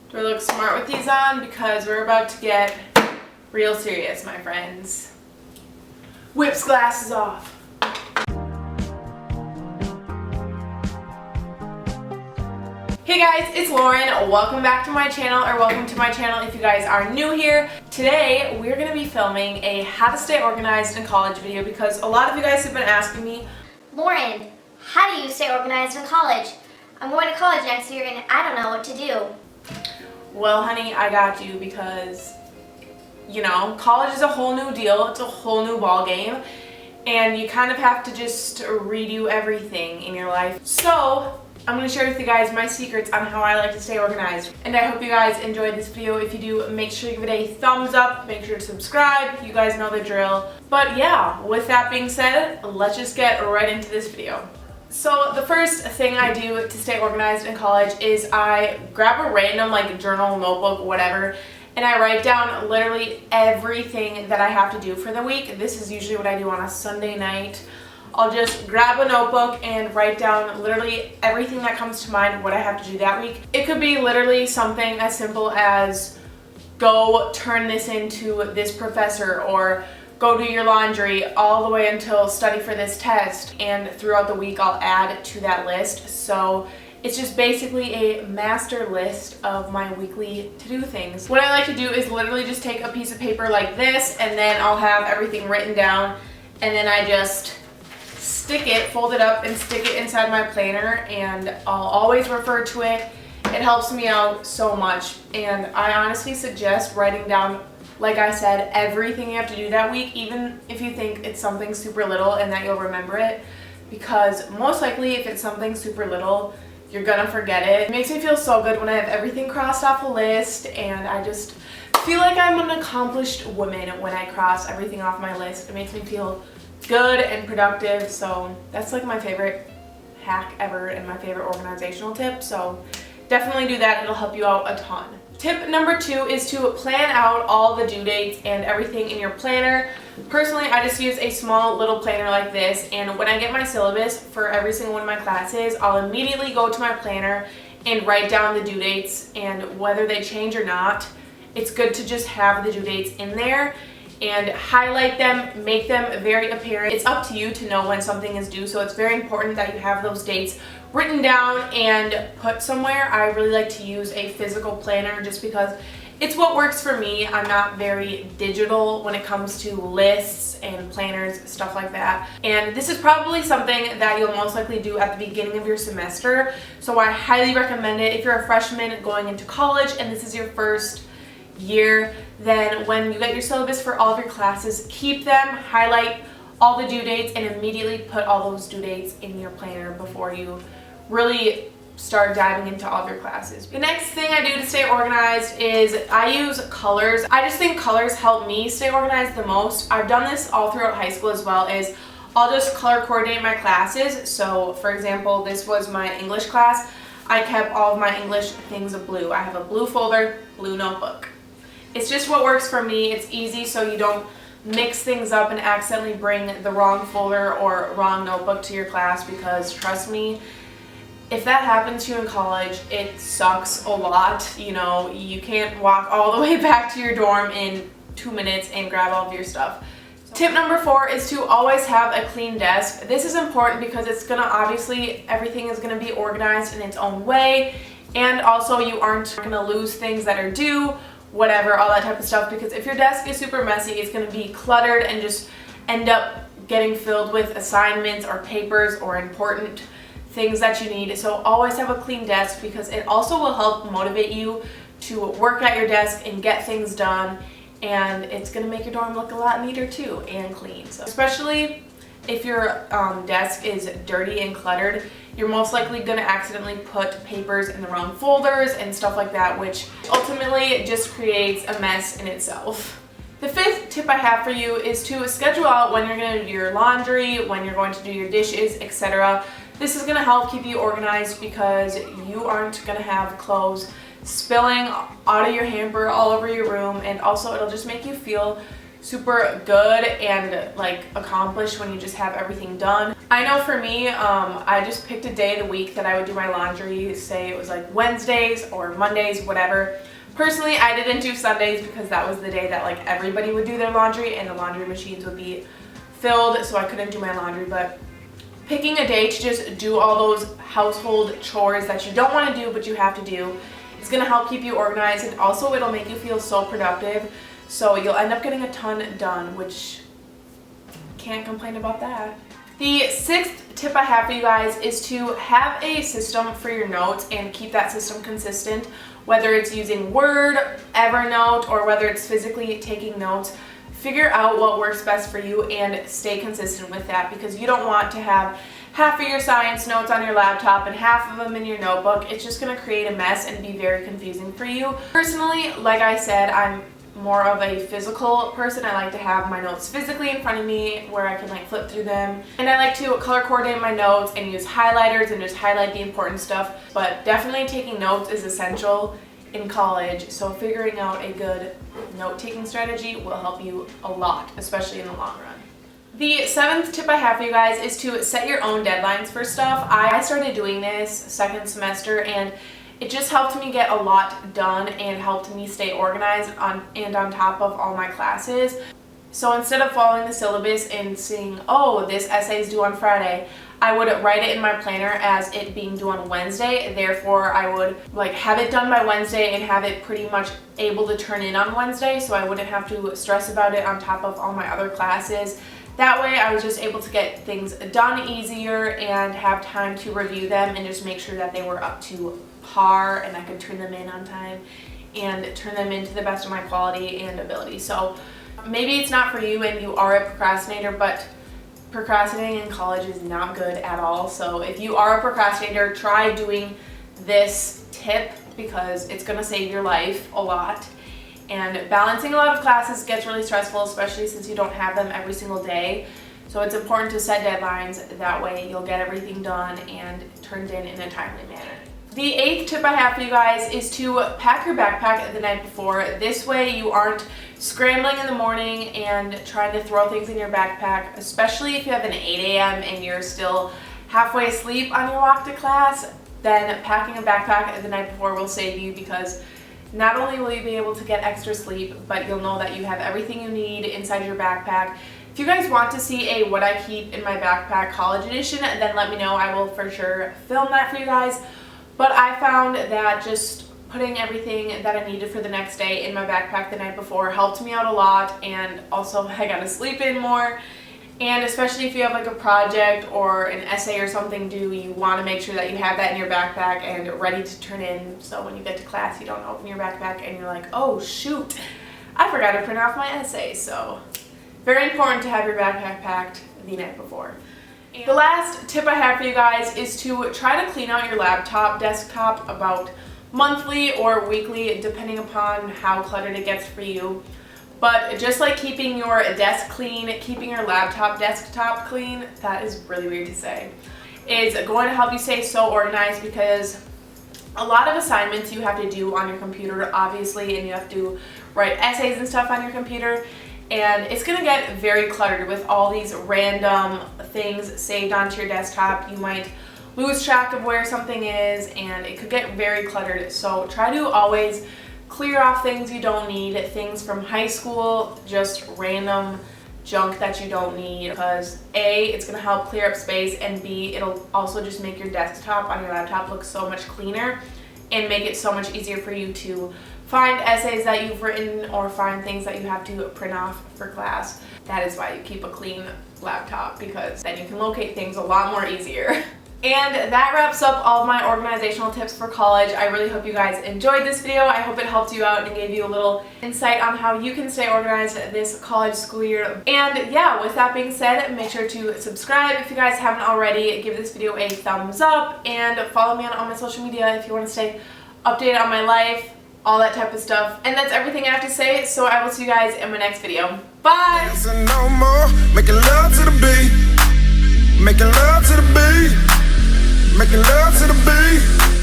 Do I look smart with these on? Because we're about to get real serious, my friends. Whip's glasses off. Hey guys, it's Lauren. Welcome back to my channel, or welcome to my channel if you guys are new here. Today, we're going to be filming a how to stay organized in college video because a lot of you guys have been asking me, Lauren, how do you stay organized in college? I'm going to college next year and I don't know what to do. well honey, I got you because, you know, college is a whole new deal. It's a whole new ball game. And you kind of have to just redo everything in your life. So, I'm going to share with you guys my secrets on how I like to stay organized. And I hope you guys enjoyed this video. If you do, make sure you give it a thumbs up. Make sure to subscribe. You guys know the drill. But yeah, with that being said, let's just get right into this video. So the first thing I do to stay organized in college is I grab a random journal, notebook, whatever, and I write down literally everything that I have to do for the week. This is usually what I do on a Sunday night. I'll just grab a notebook and write down literally everything that comes to mind, what I have to do that week. It could be literally something as simple as go turn this into this professor, or go do your laundry, all the way until study for this test. And throughout the week I'll add to that list. So it's just basically a master list of my weekly to-do things. What I like to do is literally just take a piece of paper like this, and then I'll have everything written down, and then I just stick it, fold it up, and stick it inside my planner, and I'll always refer to it. It helps me out so much, and I honestly suggest writing down, like I said, everything you have to do that week, even if you think it's something super little and that you'll remember it, because most likely if it's something super little, you're gonna forget it. It makes me feel so good when I have everything crossed off a list, and I just feel like I'm an accomplished woman when I cross everything off my list. It makes me feel good and productive. So that's like my favorite hack ever and my favorite organizational tip. So definitely do that. It'll help you out a ton. Tip number 2 is to plan out all the due dates and everything in your planner. Personally, I just use a small little planner like this, and when I get my syllabus for every single one of my classes, I'll immediately go to my planner and write down the due dates, and whether they change or not, it's good to just have the due dates in there and highlight them, make them very apparent. It's up to you to know when something is due, so it's very important that you have those dates written down and put somewhere. I really like to use a physical planner just because it's what works for me. I'm not very digital when it comes to lists and planners, stuff like that. And this is probably something that you'll most likely do at the beginning of your semester, so I highly recommend it. If you're a freshman going into college and this is your first year, then when you get your syllabus for all of your classes, keep them, highlight all the due dates, and immediately put all those due dates in your planner before you really start diving into all of your classes. The next thing I do to stay organized is I use colors. I just think colors help me stay organized the most. I've done this all throughout high school as well. Is I'll just color coordinate my classes. So for example, this was my English class. I kept all of my English things blue. I have a blue folder, blue notebook. It's just what works for me. It's easy so you don't mix things up and accidentally bring the wrong folder or wrong notebook to your class, because trust me, if that happens to you in college, it sucks a lot. You know, you can't walk all the way back to your dorm in 2 minutes and grab all of your stuff. Tip number 4 is to always have a clean desk. This is important because it's gonna, obviously, everything is gonna be organized in its own way, and also you aren't gonna lose things that are due, whatever, all that type of stuff, because if your desk is super messy, it's going to be cluttered and just end up getting filled with assignments or papers or important things that you need. So always have a clean desk, because it also will help motivate you to work at your desk and get things done, and it's going to make your dorm look a lot neater too and clean. So especially if your desk is dirty and cluttered, you're most likely going to accidentally put papers in the wrong folders and stuff like that, which ultimately just creates a mess in itself. The 5th tip I have for you is to schedule out when you're going to do your laundry, when you're going to do your dishes, etc. This is going to help keep you organized because you aren't going to have clothes spilling out of your hamper all over your room, and also it'll just make you feel super good and accomplished when you just have everything done. I know for me, I just picked a day of the week that I would do my laundry. Say it was like Wednesdays or Mondays, whatever. Personally, I didn't do Sundays because that was the day that like everybody would do their laundry and the laundry machines would be filled, so I couldn't do my laundry. But picking a day to just do all those household chores that you don't want to do but you have to do is going to help keep you organized, and also it'll make you feel so productive. So you'll end up getting a ton done, which can't complain about that. The sixth tip I have for you guys is to have a system for your notes and keep that system consistent, whether it's using Word, Evernote, or whether it's physically taking notes. Figure out what works best for you and stay consistent with that, because you don't want to have half of your science notes on your laptop and half of them in your notebook. It's just going to create a mess and be very confusing for you. Personally, like I said, I'm more of a physical person. I like to have my notes physically in front of me where I can like flip through them, and I like to color coordinate my notes and use highlighters and just highlight the important stuff. But definitely taking notes is essential in college, so figuring out a good note-taking strategy will help you a lot, especially in the long run. The seventh tip I have for you guys is to set your own deadlines for stuff. I started doing this second semester, and it just helped me get a lot done and helped me stay organized on top of all my classes. So instead of following the syllabus and seeing, oh, this essay is due on Friday, I would write it in my planner as it being due on Wednesday. Therefore, I would like have it done by Wednesday and have it pretty much able to turn in on Wednesday, so I wouldn't have to stress about it on top of all my other classes. That way I was just able to get things done easier and have time to review them and just make sure that they were up to par and I could turn them in on time and turn them in to the best of my quality and ability. So maybe it's not for you and you are a procrastinator, but procrastinating in college is not good at all. So if you are a procrastinator, try doing this tip because it's going to save your life a lot. And balancing a lot of classes gets really stressful, especially since you don't have them every single day. So it's important to set deadlines. That way you'll get everything done and turned in a timely manner. The eighth tip I have for you guys is to pack your backpack the night before. This way you aren't scrambling in the morning and trying to throw things in your backpack, especially if you have an 8 a.m. and you're still halfway asleep on your walk to class. Then packing a backpack the night before will save you, because not only will you be able to get extra sleep, but you'll know that you have everything you need inside your backpack. If you guys want to see a what I keep in my backpack college edition, then let me know. I will for sure film that for you guys. But I found that just putting everything that I needed for the next day in my backpack the night before helped me out a lot, and also I got to sleep in more. And especially if you have like a project or an essay or something due, you want to make sure that you have that in your backpack and ready to turn in, so when you get to class you don't open your backpack and you're like, oh shoot, I forgot to print off my essay. So very important to have your backpack packed the night before. The last tip I have for you guys is to try to clean out your laptop, desktop about monthly or weekly, depending upon how cluttered it gets for you. But just like keeping your desk clean, keeping your laptop desktop clean, that is really weird to say, is going to help you stay so organized, because a lot of assignments you have to do on your computer, obviously, and you have to write essays and stuff on your computer. And it's going to get very cluttered with all these random things saved onto your desktop. You might lose track of where something is, and it could get very cluttered. So try to always clear off things you don't need, things from high school, just random junk that you don't need, because A, it's going to help clear up space, and B, it'll also just make your desktop on your laptop look so much cleaner and make it so much easier for you to find essays that you've written or find things that you have to print off for class. That is why you keep a clean laptop, because then you can locate things a lot more easier. And that wraps up all of my organizational tips for college. I really hope you guys enjoyed this video. I hope it helped you out and gave you a little insight on how you can stay organized this college school year. And yeah, with that being said, make sure to subscribe if you guys haven't already. Give this video a thumbs up and follow me on all my social media if you want to stay updated on my life, all that type of stuff. And that's everything I have to say, so I will see you guys in my next video. Bye! No more making love to the beat, making love to the beat, making love to the beat.